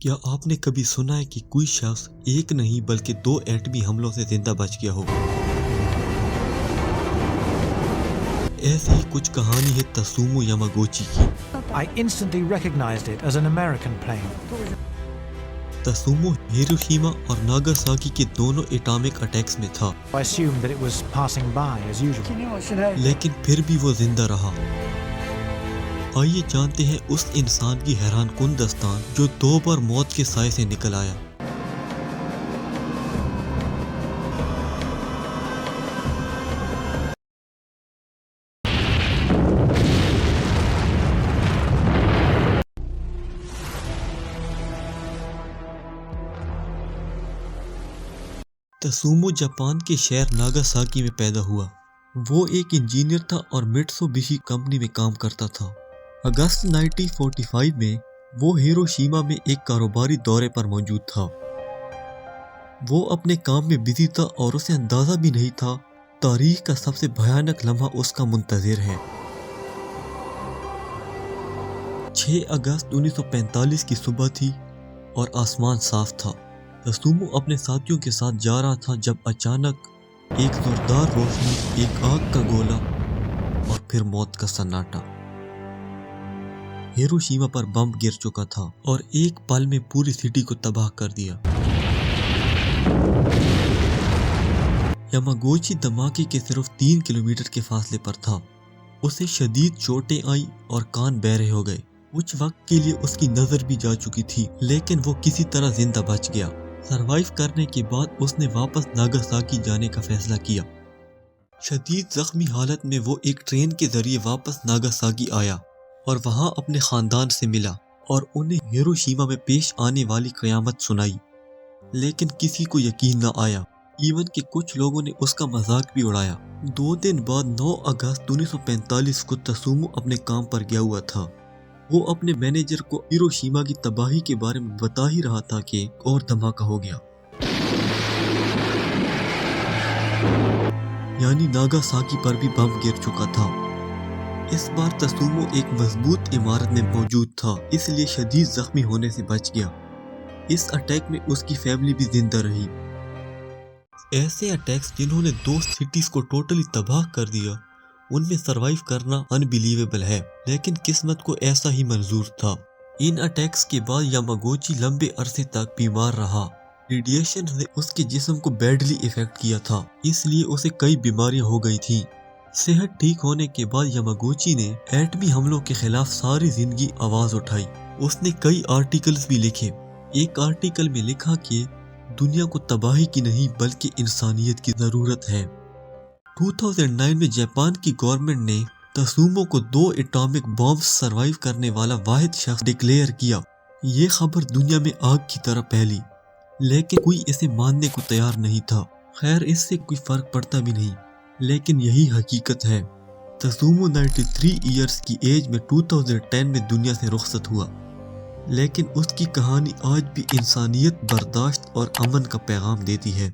کیا آپ نے کبھی سنا ہے کہ کوئی شخص ایک نہیں بلکہ 2 ایٹمی حملوں سے زندہ بچ گیا ہو؟ ایسی ہی کچھ کہانی ہے تسومو یاماگوچی کی۔ I instantly recognized it as an American plane. Tsutomu Hiroshima اور ناگاساکی کے دونوں اٹامک اٹیکس میں تھا، I assumed that it was passing by as usual. لیکن پھر بھی وہ زندہ رہا۔ آئیے جانتے ہیں اس انسان کی حیران کن داستان جو 2 بار موت کے سائے سے نکل آیا۔ تسومو جاپان کے شہر ناگاساکی میں پیدا ہوا۔ وہ ایک انجینئر تھا اور میٹسوبیشی کمپنی میں کام کرتا تھا۔ اگست 1945 میں وہ ہیروشیما میں ایک کاروباری دورے پر موجود تھا۔ وہ اپنے کام میں بزی تھا اور اسے اندازہ بھی نہیں تھا تاریخ کا سب سے بھیانک لمحہ اس کا منتظر ہے۔ 6 اگست 1945 کی صبح تھی اور آسمان صاف تھا۔ تسومو اپنے ساتھیوں کے ساتھ جا رہا تھا جب اچانک ایک زوردار روشنی، ایک آگ کا گولا اور پھر موت کا سناٹا۔ ہیروشیما پر بم گر چکا تھا اور ایک پل میں پوری سٹی کو تباہ کر دیا۔ یاماگوچی دھماکے کے صرف 3 کلومیٹر کے فاصلے پر تھا۔ اسے شدید چوٹیں آئیں اور کان بہرے ہو گئے۔ کچھ وقت کے لیے اس کی نظر بھی جا چکی تھی، لیکن وہ کسی طرح زندہ بچ گیا۔ سروائیو کرنے کے بعد اس نے واپس ناگاساکی جانے کا فیصلہ کیا۔ شدید زخمی حالت میں وہ ایک ٹرین کے ذریعے واپس ناگاساکی آیا اور وہاں اپنے خاندان سے ملا اور انہیں ہیروشیما میں پیش آنے والی قیامت سنائی، لیکن کسی کو یقین نہ آیا، ایون کہ کچھ لوگوں نے اس کا مذاق بھی اڑایا۔ 2 دن بعد 9 اگست 1945 کو تسومو اپنے کام پر گیا ہوا تھا۔ وہ اپنے مینیجر کو ہیروشیما کی تباہی کے بارے میں بتا ہی رہا تھا کہ ایک اور دھماکہ ہو گیا، یعنی ناگاساکی پر بھی بم گر چکا تھا۔ اس بار تسومو ایک مضبوط عمارت میں موجود تھا، اس لیے شدید زخمی ہونے سے بچ گیا۔ اس اٹیک میں اس کی فیملی بھی زندہ رہی۔ ایسے اٹیکس جنہوں نے 2 سٹیز کو ٹوٹلی تباہ کر دیا، ان میں سروائیو کرنا انبیلیویبل ہے، لیکن قسمت کو ایسا ہی منظور تھا۔ ان اٹیکس کے بعد یاماگوچی لمبے عرصے تک بیمار رہا۔ ریڈیشن نے اس کے جسم کو بیڈلی افیکٹ کیا تھا، اس لیے اسے کئی بیماریاں ہو گئی تھیں۔ صحت ٹھیک ہونے کے بعد یاماگوچی نے ایٹمی حملوں کے خلاف ساری زندگی آواز اٹھائی۔ اس نے کئی آرٹیکلز بھی لکھے۔ ایک آرٹیکل میں لکھا کہ دنیا کو تباہی کی نہیں بلکہ انسانیت کی ضرورت ہے۔ 2009 میں جاپان کی گورنمنٹ نے تسومو کو 2 اٹامک بامز سروائیو کرنے والا واحد شخص ڈکلیئر کیا۔ یہ خبر دنیا میں آگ کی طرح پھیلی، لیکن کوئی اسے ماننے کو تیار نہیں تھا۔ خیر، اس سے کوئی فرق پڑتا بھی نہیں، لیکن یہی حقیقت ہے۔ تسومو 93 ایئرز کی ایج میں 2010 میں دنیا سے رخصت ہوا، لیکن اس کی کہانی آج بھی انسانیت، برداشت اور امن کا پیغام دیتی ہے۔